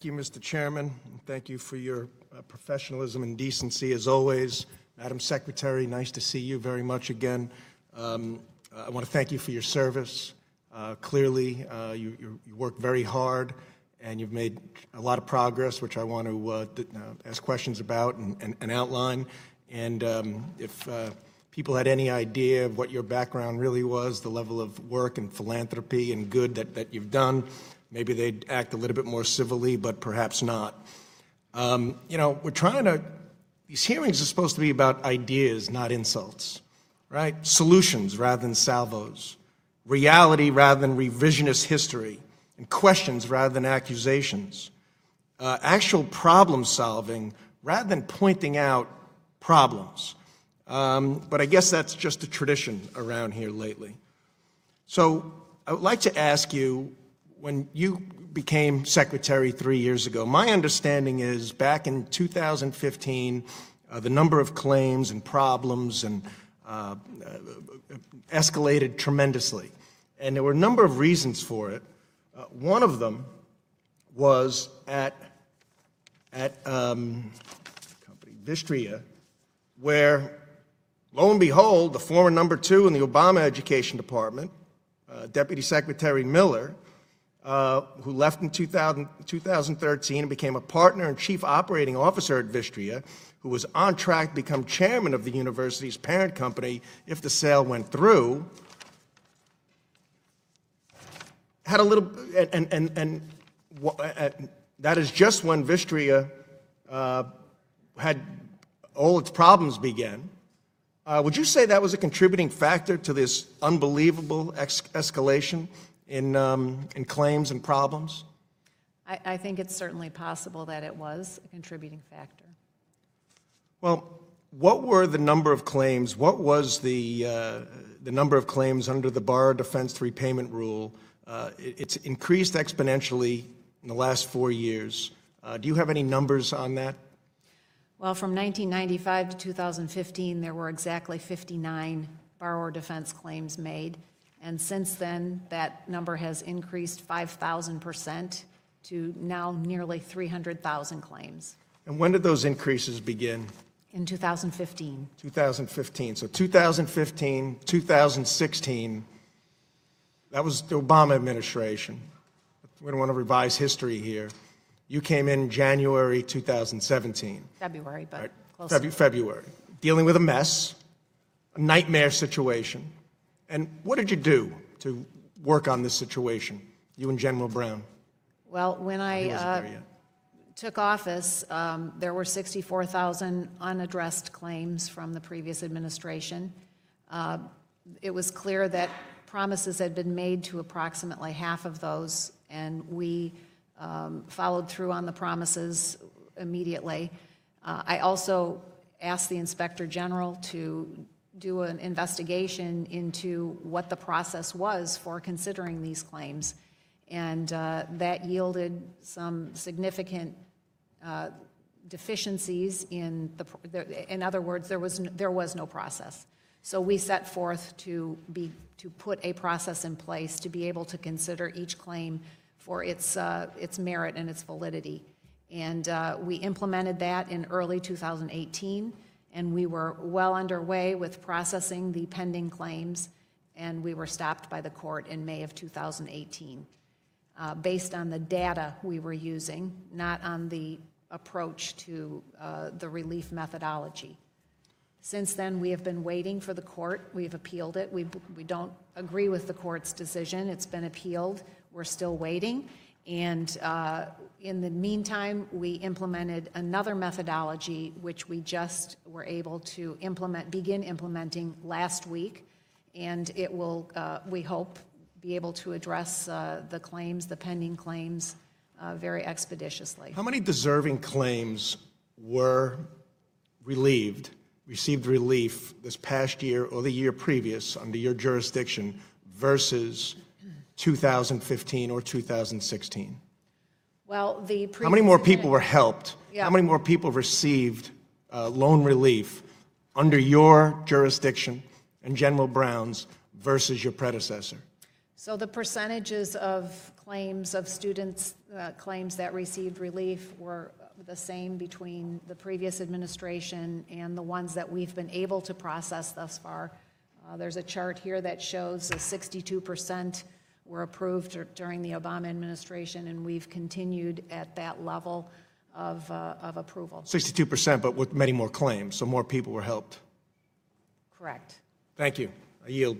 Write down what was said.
Thank you, Mr. Chairman. Thank you for your professionalism and decency, as always. Madam Secretary, nice to see you very much again. I want to thank you for your service. Clearly, you work very hard, and you've made a lot of progress, which I want to ask questions about and outline. And if people had any idea of what your background really was, the level of work and philanthropy and good that you've done, maybe they'd act a little bit more civilly, but perhaps not. We're trying to, these hearings are supposed to be about ideas, not insults, right? Solutions rather than salvos, reality rather than revisionist history, and questions rather than accusations, actual problem solving rather than pointing out problems. But I guess that's just a tradition around here lately. So I would like to ask you, when you became secretary 3 years ago, my understanding is back in 2015, the number of claims and problems and escalated tremendously. And there were a number of reasons for it. One of them was at company Vistria, where, lo and behold, the former number 2 in the Obama Education Department, Deputy Secretary Miller, who left in 2013 and became a partner and chief operating officer at Vistria, who was on track to become chairman of the university's parent company if the sale went through, had a little, and that is just when Vistria had all its problems began. Would you say that was a contributing factor to this unbelievable escalation in claims and problems? I think it's certainly possible that it was a contributing factor. Well, what were the number of claims? What was the number of claims under the Borrower Defense Repayment Rule? It's increased exponentially in the last 4 years. Do you have any numbers on that? Well, from 1995 to 2015, there were exactly 59 borrower defense claims made. And since then, that number has increased 5,000% to now nearly 300,000 claims. And when did those increases begin? In 2015. 2015. So 2015, 2016, that was the Obama administration. We don't want to revise history here. You came in January 2017. February, but right. close. February. Dealing with a mess, a nightmare situation. And what did you do to work on this situation, you and General Brown? Well, when I took office, there were 64,000 unaddressed claims from the previous administration. It was clear that promises had been made to approximately half of those, and we followed through on the promises immediately. I also asked the Inspector General to do an investigation into what the process was for considering these claims, and that yielded some significant deficiencies in other words, there was no process. So we set forth to put a process in place to be able to consider each claim for its merit and its validity. And we implemented that in early 2018, and we were well underway with processing the pending claims, and we were stopped by the court in May of 2018, based on the data we were using, not on the approach to the relief methodology. Since then, we have been waiting for the court. We've appealed it. We don't agree with the court's decision. It's been appealed. We're still waiting. And in the meantime, we implemented another methodology, which we just were able to begin implementing last week. And it will, we hope, be able to address the claims, the pending claims, very expeditiously. How many deserving claims were received relief this past year or the year previous under your jurisdiction versus 2015 or 2016? Well, how many more people were helped? Yeah. How many more people received loan relief under your jurisdiction and General Brown's versus your predecessor? So the percentages of claims of students, claims that received relief were the same between the previous administration and the ones that we've been able to process thus far. There's a chart here that shows 62% were approved during the Obama administration, and we've continued at that level of approval. 62%, but with many more claims, so more people were helped. Correct. Thank you. I yield.